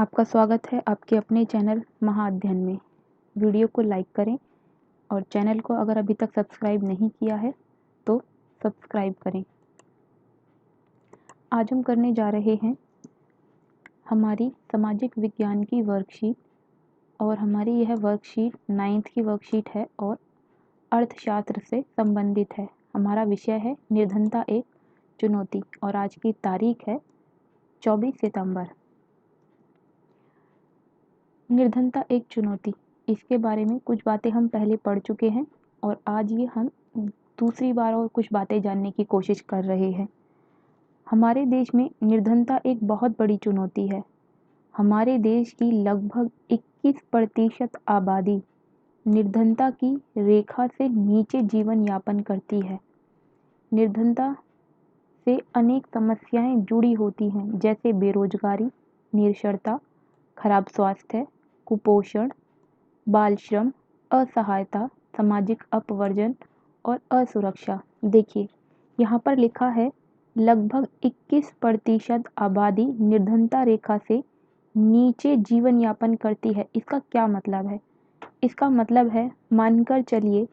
आपका स्वागत है आपके अपने चैनल महाअध्ययन में। वीडियो को लाइक करें और चैनल को अगर अभी तक सब्सक्राइब नहीं किया है तो सब्सक्राइब करें। आज हम करने जा रहे हैं हमारी सामाजिक विज्ञान की वर्कशीट और हमारी यह वर्कशीट 9th की वर्कशीट है और अर्थशास्त्र से संबंधित है। हमारा विषय है निर्धनता एक चुनौती और आज की तारीख है 24 सितंबर। निर्धनता एक चुनौती, इसके बारे में कुछ बातें हम पहले पढ़ चुके हैं और आज ये हम दूसरी बार और कुछ बातें जानने की कोशिश कर रहे हैं। हमारे देश में निर्धनता एक बहुत बड़ी चुनौती है। हमारे देश की लगभग 21% आबादी निर्धनता की रेखा से नीचे जीवन यापन करती है। निर्धनता से अनेक समस्याएं जुड़ी होती हैं, जैसे बेरोजगारी, निरक्षरता, खराब स्वास्थ्य, कुपोषण, बाल श्रम, असहायता, सामाजिक अपवर्जन और असुरक्षा। देखिए यहाँ पर लिखा है लगभग 21% आबादी निर्धनता रेखा से नीचे जीवन यापन करती है। इसका क्या मतलब है? इसका मतलब है मानकर चलिए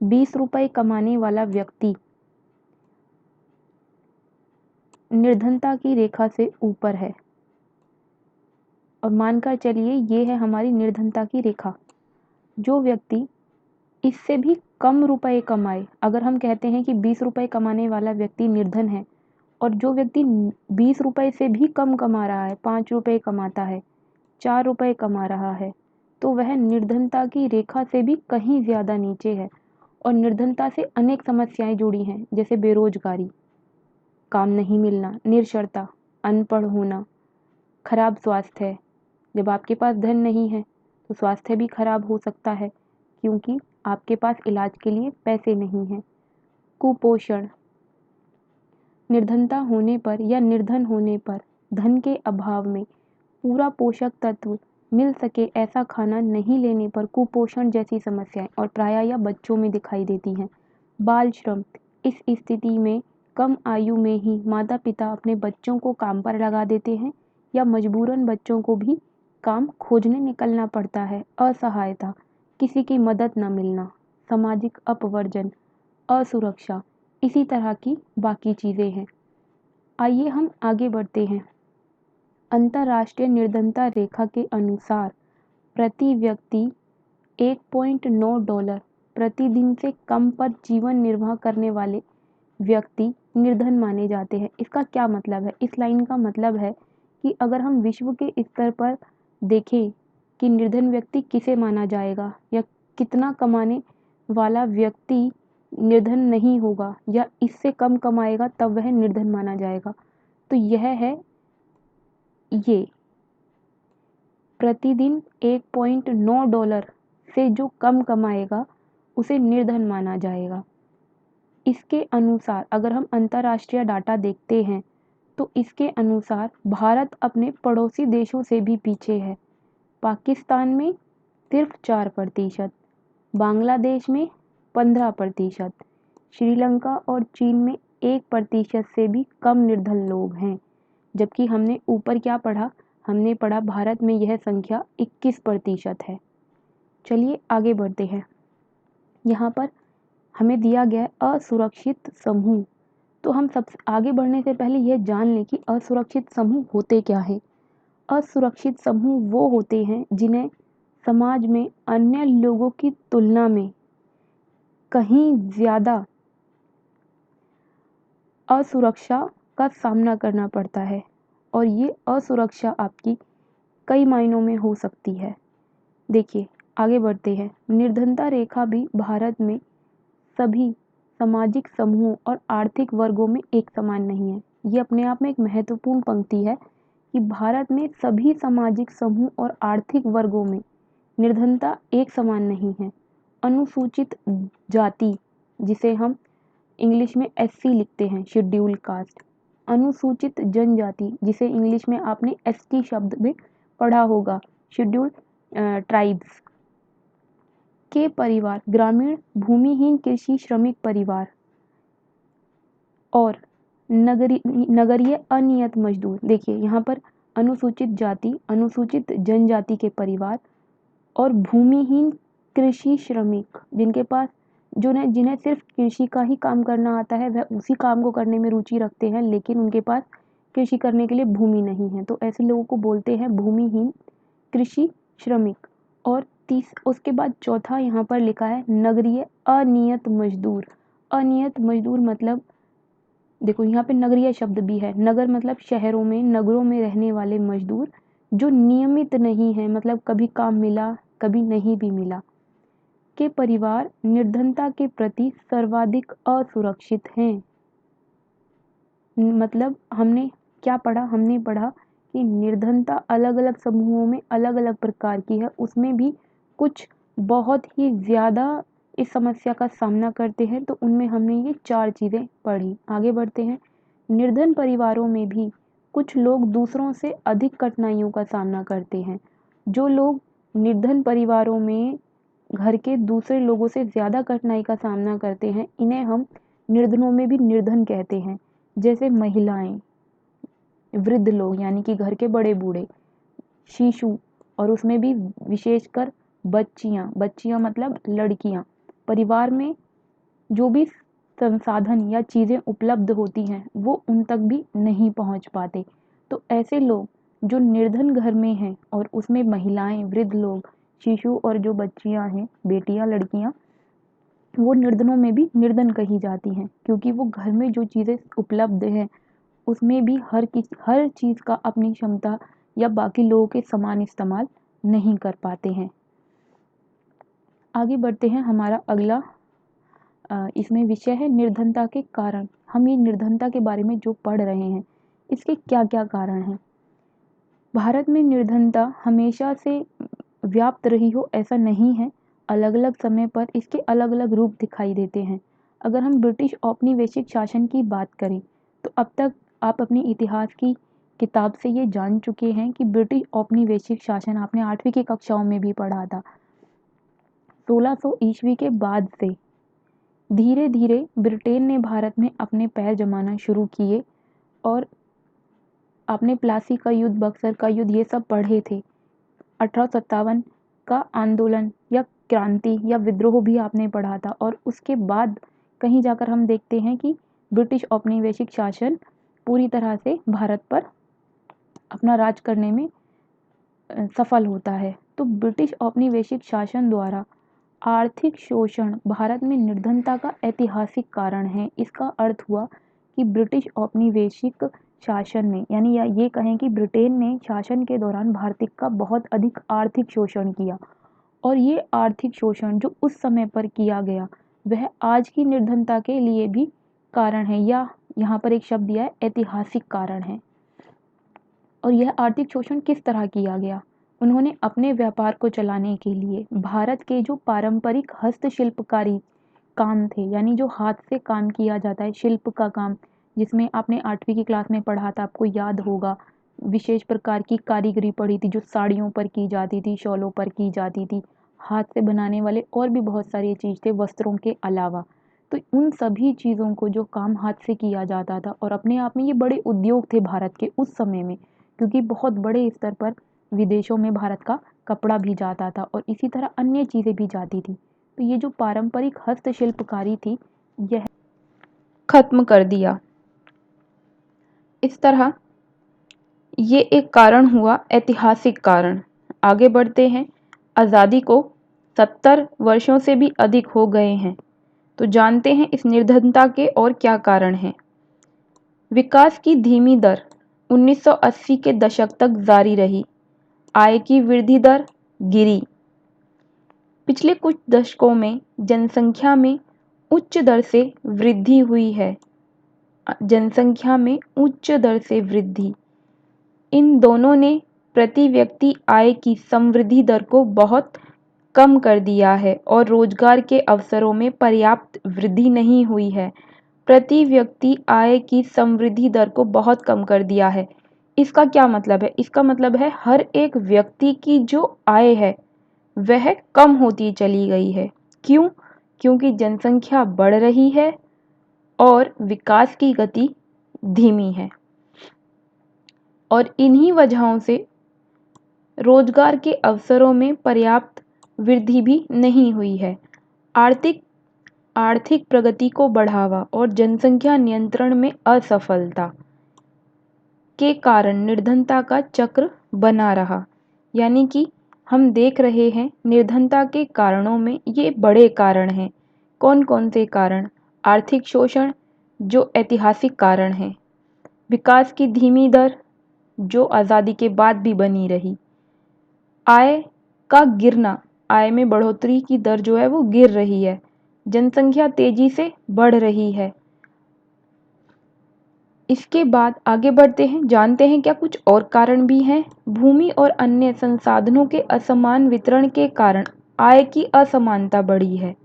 20 रुपये कमाने वाला व्यक्ति निर्धनता की रेखा से ऊपर है और मानकर चलिए ये है हमारी निर्धनता की रेखा। जो व्यक्ति इससे भी कम रुपए कमाए, अगर हम कहते हैं कि 20 रुपये कमाने वाला व्यक्ति निर्धन है और जो व्यक्ति 20 रुपये से भी कम कमा रहा है, 5 रुपये कमाता है, 4 रुपये कमा रहा है, तो वह निर्धनता की रेखा से भी कहीं ज़्यादा नीचे है। और निर्धनता से अनेक समस्याएं जुड़ी हैं, जैसे बेरोजगारी, काम नहीं मिलना, निरक्षरता, अनपढ़ होना, खराब स्वास्थ्य है। जब आपके पास धन नहीं है तो स्वास्थ्य भी खराब हो सकता है क्योंकि आपके पास इलाज के लिए पैसे नहीं हैं। कुपोषण, निर्धनता होने पर या निर्धन होने पर धन के अभाव में पूरा पोषक तत्व मिल सके ऐसा खाना नहीं लेने पर कुपोषण जैसी समस्याएं और प्रायः यह बच्चों में दिखाई देती हैं। बाल श्रम, इस स्थिति में कम आयु में ही माता पिता अपने बच्चों को काम पर लगा देते हैं या मजबूरन बच्चों को भी काम खोजने निकलना पड़ता है। असहायता, किसी की मदद न मिलना, सामाजिक अपवर्जन, असुरक्षा, इसी तरह की बाकी चीज़ें हैं। आइए हम आगे बढ़ते हैं। अंतर्राष्ट्रीय निर्धनता रेखा के अनुसार प्रति व्यक्ति $1.9 प्रतिदिन से कम पर जीवन निर्वाह करने वाले व्यक्ति निर्धन माने जाते हैं। इसका क्या मतलब है? इस लाइन का मतलब है कि अगर हम विश्व के स्तर पर देखें कि निर्धन व्यक्ति किसे माना जाएगा या कितना कमाने वाला व्यक्ति निर्धन नहीं होगा या इससे कम कमाएगा तब वह निर्धन माना जाएगा, तो यह है ये प्रतिदिन $1.9 से जो कम कमाएगा उसे निर्धन माना जाएगा। इसके अनुसार अगर हम अंतर्राष्ट्रीय डाटा देखते हैं तो इसके अनुसार भारत अपने पड़ोसी देशों से भी पीछे है। पाकिस्तान में सिर्फ 4%, बांग्लादेश में 15%, श्रीलंका और चीन में 1% से भी कम निर्धन लोग हैं। जबकि हमने ऊपर क्या पढ़ा? हमने पढ़ा भारत में यह संख्या 21% है। चलिए आगे बढ़ते हैं। यहाँ पर हमें दिया गया है असुरक्षित समूह। तो हम सब आगे बढ़ने से पहले यह जान लें कि असुरक्षित समूह होते क्या हैं। असुरक्षित समूह वो होते हैं जिन्हें समाज में अन्य लोगों की तुलना में कहीं ज़्यादा असुरक्षा का सामना करना पड़ता है और ये असुरक्षा आपकी कई मायनों में हो सकती है। देखिए आगे बढ़ते हैं। निर्धनता रेखा भी भारत में सभी सामाजिक समूहों और आर्थिक वर्गों में एक समान नहीं है। ये अपने आप में एक महत्वपूर्ण पंक्ति है कि भारत में सभी सामाजिक समूह और आर्थिक वर्गों में निर्धनता एक समान नहीं है। अनुसूचित जाति, जिसे हम इंग्लिश में एससी लिखते हैं, शेड्यूल कास्ट, अनुसूचित जनजाति, जिसे इंग्लिश में आपने एसटी शब्द में पढ़ा होगा, शेड्यूल ट्राइब्स के परिवार, ग्रामीण भूमिहीन कृषि श्रमिक परिवार और नगरीय अनियत मजदूर। देखिए यहाँ पर अनुसूचित जाति, अनुसूचित जनजाति के परिवार और भूमिहीन कृषि श्रमिक जिनके पास जिन्हें सिर्फ कृषि का ही काम करना आता है, वह उसी काम को करने में रुचि रखते हैं, लेकिन उनके पास कृषि करने के लिए भूमि नहीं है, तो ऐसे लोगों को बोलते हैं भूमिहीन कृषि श्रमिक। और उसके बाद चौथा यहाँ पर लिखा है नगरीय अनियत मजदूर। अनियत मजदूर मतलब, देखो यहाँ पे नगरीय शब्द भी है, नगर मतलब शहरों में, नगरों में रहने वाले मजदूर जो नियमित नहीं है, मतलब कभी काम मिला कभी नहीं भी मिला, के परिवार निर्धनता के प्रति सर्वाधिक असुरक्षित हैं। मतलब हमने क्या पढ़ा, हमने पढ़ा कि निर्धनता अलग अलग समूहों में अलग अलग प्रकार की है, उसमें भी कुछ बहुत ही ज़्यादा इस समस्या का सामना करते हैं, तो उनमें हमने ये 4 चीज़ें पढ़ी। आगे बढ़ते हैं। निर्धन परिवारों में भी कुछ लोग दूसरों से अधिक कठिनाइयों का सामना करते हैं। जो लोग निर्धन परिवारों में घर के दूसरे लोगों से ज़्यादा कठिनाई का सामना करते हैं, इन्हें हम निर्धनों में भी निर्धन कहते हैं। जैसे महिलाएं, वृद्ध लोग यानी कि घर के बड़े बूढ़े, शिशु, और उसमें भी विशेषकर बच्चियां मतलब लड़कियां, परिवार में जो भी संसाधन या चीज़ें उपलब्ध होती हैं वो उन तक भी नहीं पहुंच पाते। तो ऐसे लोग जो निर्धन घर में हैं, और उसमें महिलाएं, वृद्ध लोग, शिशु और जो बच्चियां हैं, बेटियां, लड़कियां, वो निर्धनों में भी निर्धन कही जाती हैं, क्योंकि वो घर में जो चीज़ें उपलब्ध हैं उसमें भी हर चीज़ का अपनी क्षमता या बाकी लोगों के समान इस्तेमाल नहीं कर पाते हैं। आगे बढ़ते हैं। हमारा अगला इसमें विषय है निर्धनता के कारण। हम ये निर्धनता के बारे में जो पढ़ रहे हैं, इसके क्या क्या कारण हैं। भारत में निर्धनता हमेशा से व्याप्त रही हो ऐसा नहीं है, अलग अलग समय पर इसके अलग अलग रूप दिखाई देते हैं। अगर हम ब्रिटिश औपनिवेशिक शासन की बात करें तो अब तक आप अपनी इतिहास की किताब से ये जान चुके हैं कि ब्रिटिश औपनिवेशिक शासन आपने 8वीं की कक्षाओं में भी पढ़ा था। 1600 ईस्वी के बाद से धीरे धीरे ब्रिटेन ने भारत में अपने पैर जमाना शुरू किए, और आपने प्लासी का युद्ध, बक्सर का युद्ध, ये सब पढ़े थे। 1857 का आंदोलन या क्रांति या विद्रोह भी आपने पढ़ा था। और उसके बाद कहीं जाकर हम देखते हैं कि ब्रिटिश औपनिवेशिक शासन पूरी तरह से भारत पर अपना राज करने में सफल होता है। तो ब्रिटिश औपनिवेशिक शासन द्वारा आर्थिक शोषण भारत में निर्धनता का ऐतिहासिक कारण है। इसका अर्थ हुआ कि ब्रिटिश औपनिवेशिक शासन ने, यानी या ये कहें कि ब्रिटेन ने शासन के दौरान भारत का बहुत अधिक आर्थिक शोषण किया, और ये आर्थिक शोषण जो उस समय पर किया गया वह आज की निर्धनता के लिए भी कारण है, या यहाँ पर एक शब्द दिया है ऐतिहासिक कारण है। और यह आर्थिक शोषण किस तरह किया गया? उन्होंने अपने व्यापार को चलाने के लिए भारत के जो पारंपरिक हस्तशिल्पकारी काम थे, यानी जो हाथ से काम किया जाता है, शिल्प का काम, जिसमें आपने 8वीं की क्लास में पढ़ा था, आपको याद होगा, विशेष प्रकार की कारीगरी पढ़ी थी जो साड़ियों पर की जाती थी, शॉलों पर की जाती थी, हाथ से बनाने वाले और भी बहुत सारी चीज़ थे वस्त्रों के अलावा। तो उन सभी चीज़ों को जो काम हाथ से किया जाता था, और अपने आप में ये बड़े उद्योग थे भारत के उस समय में, क्योंकि बहुत बड़े स्तर पर विदेशों में भारत का कपड़ा भी जाता था और इसी तरह अन्य चीज़ें भी जाती थी। तो ये जो पारंपरिक हस्तशिल्पकारी थी यह खत्म कर दिया। इस तरह ये एक कारण हुआ, ऐतिहासिक कारण। आगे बढ़ते हैं। आज़ादी को 70 वर्षों से भी अधिक हो गए हैं, तो जानते हैं इस निर्धनता के और क्या कारण हैं। विकास की धीमी दर 1980 के दशक तक जारी रही। आय की वृद्धि दर गिरी। पिछले कुछ दशकों में जनसंख्या में उच्च दर से वृद्धि हुई है। जनसंख्या में उच्च दर से वृद्धि, इन दोनों ने प्रति व्यक्ति आय की समवृद्धि दर को बहुत कम कर दिया है, और रोजगार के अवसरों में पर्याप्त वृद्धि नहीं हुई है। प्रति व्यक्ति आय की समवृद्धि दर को बहुत कम कर दिया है। इसका क्या मतलब है? इसका मतलब है हर एक व्यक्ति की जो आय है वह कम होती चली गई है। क्यों? क्योंकि जनसंख्या बढ़ रही है और विकास की गति धीमी है। और इन्हीं वजहों से रोजगार के अवसरों में पर्याप्त वृद्धि भी नहीं हुई है। आर्थिक प्रगति को बढ़ावा और जनसंख्या नियंत्रण में असफलता के कारण निर्धनता का चक्र बना रहा। यानी कि हम देख रहे हैं निर्धनता के कारणों में ये बड़े कारण हैं। कौन कौन से कारण? आर्थिक शोषण जो ऐतिहासिक कारण है, विकास की धीमी दर जो आज़ादी के बाद भी बनी रही, आय का गिरना, आय में बढ़ोतरी की दर जो है वो गिर रही है, जनसंख्या तेजी से बढ़ रही है। इसके बाद आगे बढ़ते हैं, जानते हैं क्या कुछ और कारण भी हैं। भूमि और अन्य संसाधनों के असमान वितरण के कारण आय की असमानता बढ़ी है।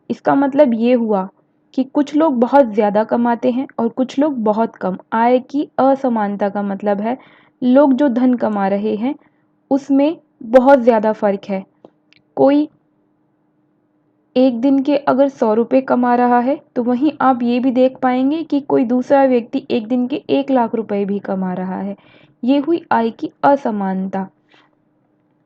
इसका मतलब ये हुआ कि कुछ लोग बहुत ज़्यादा कमाते हैं और कुछ लोग बहुत कम। आय की असमानता का मतलब है लोग जो धन कमा रहे हैं उसमें बहुत ज़्यादा फर्क है। कोई एक दिन के अगर 100 रुपये कमा रहा है तो वहीं आप ये भी देख पाएंगे कि कोई दूसरा व्यक्ति एक दिन के 1 लाख रुपए भी कमा रहा है। ये हुई आय की असमानता।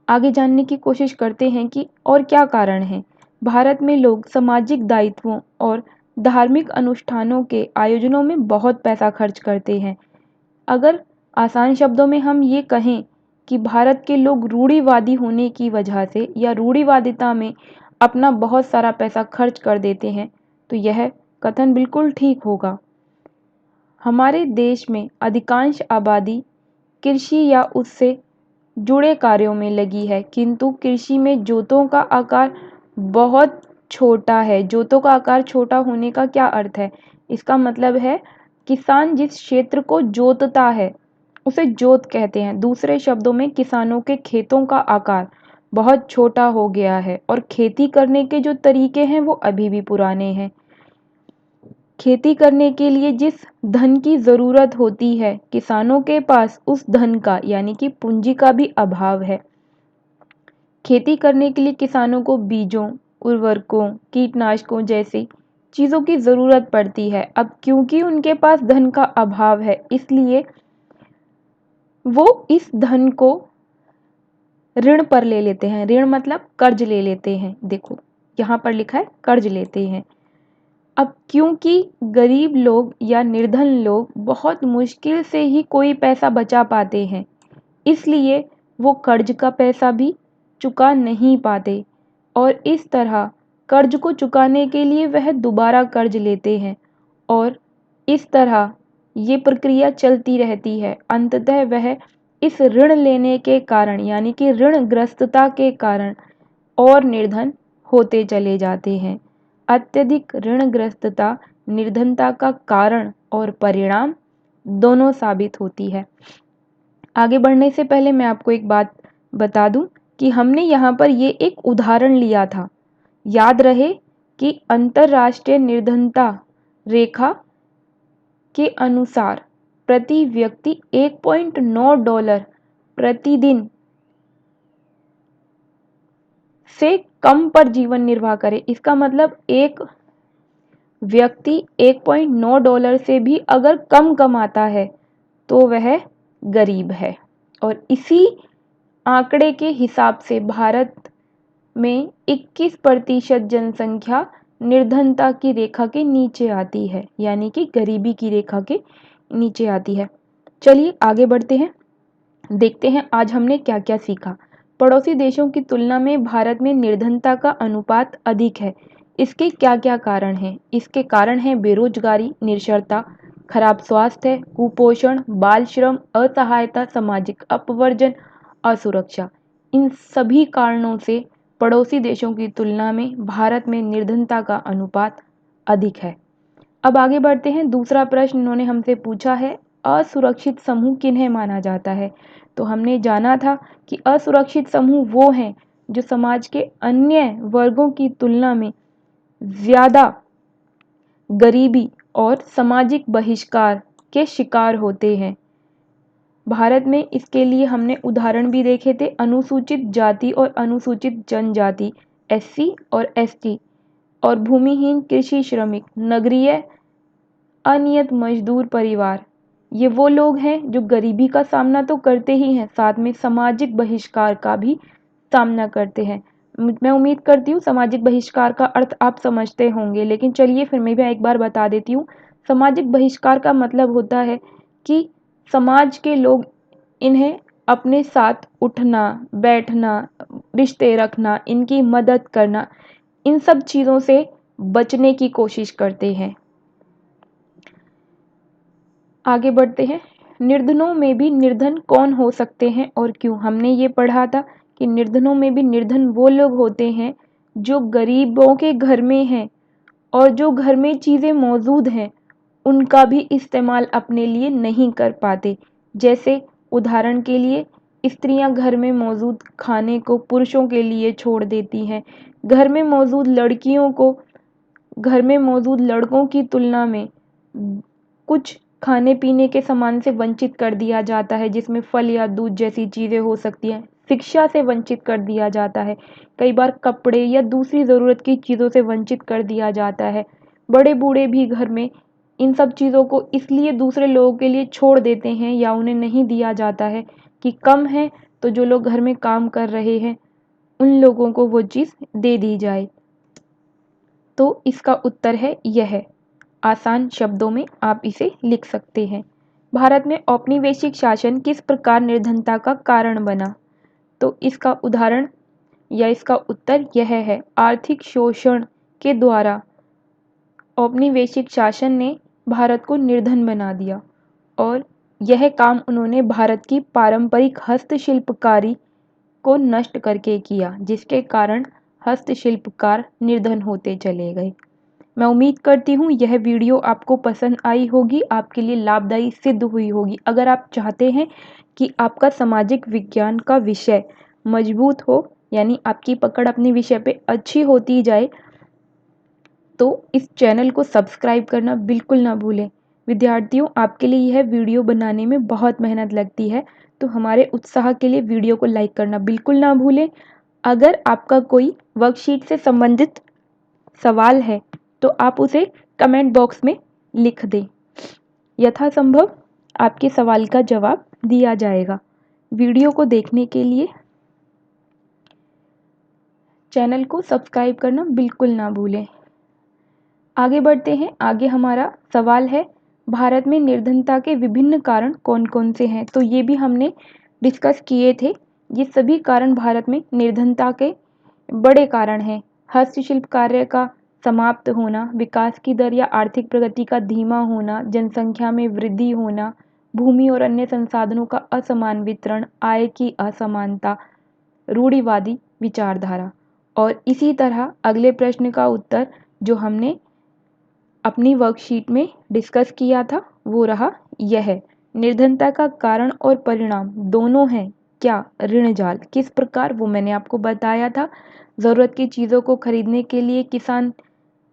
आगे जानने की कोशिश करते हैं कि और क्या कारण है। भारत में लोग सामाजिक दायित्वों और धार्मिक अनुष्ठानों के आयोजनों में बहुत पैसा खर्च करते हैं। अगर आसान शब्दों में हम ये कहें कि भारत के लोग रूढ़िवादी होने की वजह से या रूढ़िवादिता में अपना बहुत सारा पैसा खर्च कर देते हैं तो यह कथन बिल्कुल ठीक होगा। हमारे देश में अधिकांश आबादी कृषि या उससे जुड़े कार्यों में लगी है, किंतु कृषि में जोतों का आकार बहुत छोटा है। जोतों का आकार छोटा होने का क्या अर्थ है? इसका मतलब है किसान जिस क्षेत्र को जोतता है उसे जोत कहते हैं। दूसरे शब्दों में किसानों के खेतों का आकार बहुत छोटा हो गया है और खेती करने के जो तरीके हैं वो अभी भी पुराने हैं। खेती करने के लिए जिस धन की ज़रूरत होती है किसानों के पास उस धन का यानी कि पूंजी का भी अभाव है। खेती करने के लिए किसानों को बीजों, उर्वरकों, कीटनाशकों जैसी चीज़ों की ज़रूरत पड़ती है। अब क्योंकि उनके पास धन का अभाव है इसलिए वो इस धन को ऋण पर ले लेते हैं। ऋण मतलब कर्ज ले लेते हैं। देखो यहाँ पर लिखा है कर्ज लेते हैं। अब क्योंकि गरीब लोग या निर्धन लोग बहुत मुश्किल से ही कोई पैसा बचा पाते हैं इसलिए वो कर्ज का पैसा भी चुका नहीं पाते और इस तरह कर्ज को चुकाने के लिए वह दोबारा कर्ज लेते हैं और इस तरह ये प्रक्रिया चलती रहती है। अंततः वह इस ऋण लेने के कारण यानी कि ऋणग्रस्तता के कारण और निर्धन होते चले जाते हैं। अत्यधिक ऋणग्रस्तता निर्धनता का कारण और परिणाम दोनों साबित होती है। आगे बढ़ने से पहले मैं आपको एक बात बता दूं कि हमने यहाँ पर ये एक उदाहरण लिया था। याद रहे कि अंतर्राष्ट्रीय निर्धनता रेखा के अनुसार प्रति व्यक्ति 1.9 डॉलर प्रतिदिन से कम पर जीवन निर्वाह करे। इसका मतलब एक व्यक्ति 1.9 डॉलर से भी अगर कम कमाता है तो वह गरीब है और इसी आंकड़े के हिसाब से भारत में 21% जनसंख्या निर्धनता की रेखा के नीचे आती है यानी कि गरीबी की रेखा के नीचे आती है। चलिए आगे बढ़ते हैं, देखते हैं आज हमने क्या क्या सीखा। पड़ोसी देशों की तुलना में भारत में निर्धनता का अनुपात अधिक है। इसके क्या क्या कारण हैं? इसके कारण हैं बेरोजगारी, निरक्षरता, खराब स्वास्थ्य, कुपोषण, बाल श्रम, असहायता, सामाजिक अपवर्जन, असुरक्षा। इन सभी कारणों से पड़ोसी देशों की तुलना में भारत में निर्धनता का अनुपात अधिक है। अब आगे बढ़ते हैं। दूसरा प्रश्न इन्होंने हमसे पूछा है, असुरक्षित समूह किन्हें माना जाता है? तो हमने जाना था कि असुरक्षित समूह वो हैं जो समाज के अन्य वर्गों की तुलना में ज़्यादा गरीबी और सामाजिक बहिष्कार के शिकार होते हैं। भारत में इसके लिए हमने उदाहरण भी देखे थे, अनुसूचित जाति और अनुसूचित जनजाति एससी और एसटी और भूमिहीन कृषि श्रमिक, नगरीय अनियत मजदूर परिवार, ये वो लोग हैं जो गरीबी का सामना तो करते ही हैं, साथ में सामाजिक बहिष्कार का भी सामना करते हैं। मैं उम्मीद करती हूँ सामाजिक बहिष्कार का अर्थ आप समझते होंगे, लेकिन चलिए फिर मैं भी एक बार बता देती हूँ। सामाजिक बहिष्कार का मतलब होता है कि समाज के लोग इन्हें अपने साथ उठना, बैठना, रिश्ते रखना, इनकी मदद करना, इन सब चीज़ों से बचने की कोशिश करते हैं। आगे बढ़ते हैं। निर्धनों में भी निर्धन कौन हो सकते हैं और क्यों? हमने ये पढ़ा था कि निर्धनों में भी निर्धन वो लोग होते हैं जो गरीबों के घर में हैं और जो घर में चीज़ें मौजूद हैं उनका भी इस्तेमाल अपने लिए नहीं कर पाते। जैसे उदाहरण के लिए स्त्रियां घर में मौजूद खाने को पुरुषों के लिए छोड़ देती हैं। घर में मौजूद लड़कियों को घर में मौजूद लड़कों की तुलना में कुछ खाने पीने के सामान से वंचित कर दिया जाता है, जिसमें फल या दूध जैसी चीज़ें हो सकती हैं। शिक्षा से वंचित कर दिया जाता है। कई बार कपड़े या दूसरी ज़रूरत की चीज़ों से वंचित कर दिया जाता है। बड़े बूढ़े भी घर में इन सब चीज़ों को इसलिए दूसरे लोगों के लिए छोड़ देते हैं या उन्हें नहीं दिया जाता है कि कम है, तो जो लोग घर में काम कर रहे हैं उन लोगों को वो चीज़ दे दी जाए। तो इसका उत्तर है यह। आसान शब्दों में आप इसे लिख सकते हैं। भारत में औपनिवेशिक शासन किस प्रकार निर्धनता का कारण बना? तो इसका उदाहरण या इसका उत्तर यह है। आर्थिक शोषण के द्वारा औपनिवेशिक शासन ने भारत को निर्धन बना दिया और यह काम उन्होंने भारत की पारंपरिक हस्तशिल्पकारी को नष्ट करके किया, जिसके कारण हस्तशिल्पकार निर्धन होते चले गए। मैं उम्मीद करती हूँ यह वीडियो आपको पसंद आई होगी, आपके लिए लाभदायी सिद्ध हुई होगी। अगर आप चाहते हैं कि आपका सामाजिक विज्ञान का विषय मजबूत हो, यानी आपकी पकड़ अपने विषय पे अच्छी होती जाए, तो इस चैनल को सब्सक्राइब करना बिल्कुल ना भूलें। विद्यार्थियों, आपके लिए यह वीडियो बनाने में बहुत मेहनत लगती है, तो हमारे उत्साह के लिए वीडियो को लाइक करना बिल्कुल ना भूलें। अगर आपका कोई वर्कशीट से संबंधित सवाल है तो आप उसे कमेंट बॉक्स में लिख दें। यथासंभव आपके सवाल का जवाब दिया जाएगा। वीडियो को देखने के लिए चैनल को सब्सक्राइब करना बिल्कुल ना भूलें। आगे बढ़ते हैं। आगे हमारा सवाल है, भारत में निर्धनता के विभिन्न कारण कौन कौन से हैं? तो ये भी हमने डिस्कस किए थे। ये सभी कारण भारत में निर्धनता के बड़े कारण हैं। हस्तशिल्प कार्य का समाप्त होना, विकास की दर या आर्थिक प्रगति का धीमा होना, जनसंख्या में वृद्धि होना, भूमि और अन्य संसाधनों का असमान वितरण, आय की असमानता, रूढ़िवादी विचारधारा। और इसी तरह अगले प्रश्न का उत्तर जो हमने अपनी वर्कशीट में डिस्कस किया था वो रहा यह। निर्धनता का कारण और परिणाम दोनों हैं क्या? ऋण जाल। किस प्रकार? वो मैंने आपको बताया था। ज़रूरत की चीज़ों को खरीदने के लिए किसान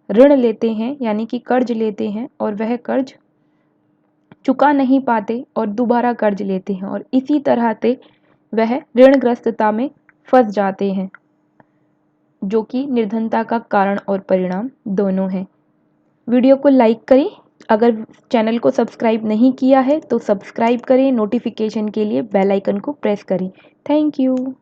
ऋण लेते हैं, यानी कि कर्ज लेते हैं, और वह कर्ज चुका नहीं पाते और दोबारा कर्ज लेते हैं, और इसी तरह से वह ऋणग्रस्तता में फंस जाते हैं, जो कि निर्धनता का कारण और परिणाम दोनों हैं। वीडियो को लाइक करें। अगर चैनल को सब्सक्राइब नहीं किया है तो सब्सक्राइब करें। नोटिफिकेशन के लिए बेल आइकन को प्रेस करें। Thank you.